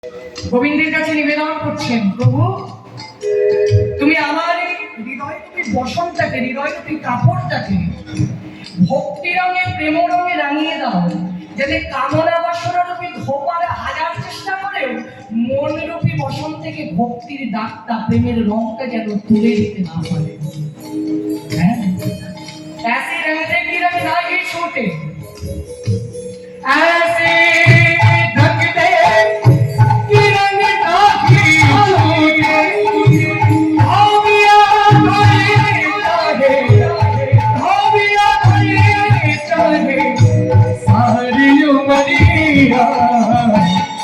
গোবিন্দের কাছে নিবেদন করছেন, প্রভু তুমি আমার এই হৃদয়রূপী বসনটাকে, হৃদয়রূপী কাপড়টাকে ভক্তি রঙে, প্রেম রঙে রাঙিয়ে দাও, যাতে কামনা বাসনারূপী ধোপারে হাজার চেষ্টা করেও মনরূপী বসন থেকে ভক্তির দাগটা, প্রেমের রংটা যেন তুলে দিতে না পারে। হ্যাঁ, ऐसे रंग से की रंग नहीं छूटे, ऐसे ढक दे कि रंग नहीं छूटे, धोबिया चाहे सारी उमरिया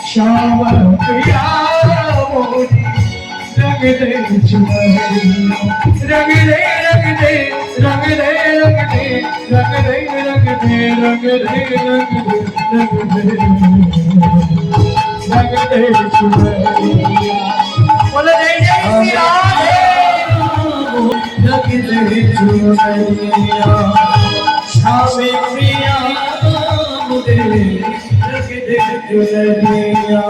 श्याम पिया मोरी रंग दे चुनरिया, रंग दे रंग दे रंग दे रंग दे रंग दे रंग दे रंग दे रंग दे रंग दे चुनरिया, बोले जय जय श्री राम। रंग दे चुनरिया श्याम प्रिया मोरे रंग दे चुनरिया।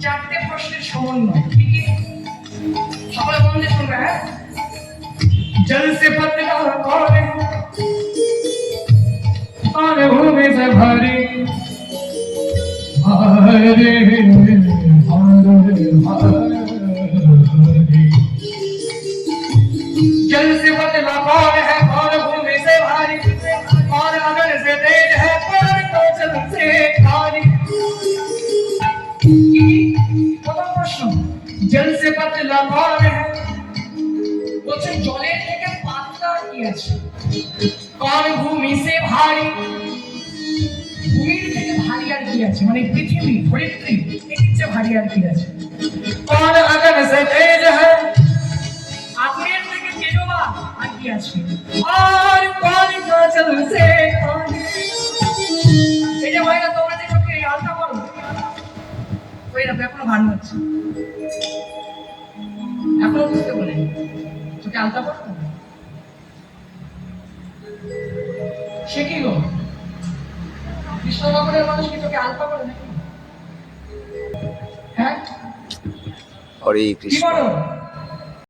চারটে প্রশ্নের সমন্বয়, সকলে মন দিয়ে শুনবে। হ্যাঁ, जल से पतला कौन है और भूमि से भरी, हरे हरे हरे। जल से पतला कौन है और भूमि से भारी, और अगर से तेज है पर तो जल से खारी। প্রথম প্রশ্ন, জল সে পাতলা কौन है, বলছে জলের থেকে পাতলা কি আছে। কौन ভূমি সে ভারী, ভূমির থেকে ভারী আর কি আছে, মানে পৃথিবী ধরিত্রী এর চেয়ে ভারী আর কি আছে। कौन अगन से तेज है, আগুনের থেকে তেজবান আর কি আছে। আর कौन का जल से खारी। এই যে ভাইরা তোমরা যে চোখে আলতা করো, এখনো ভান হচ্ছে, এখনো বুঝতে বলে চোখে আলতা পড়ো, সে কি গো কৃষ্ণনগরের মানুষ কি চোখে আলতা পড়ে নাকি? হ্যাঁ, হরে কৃষ্ণ।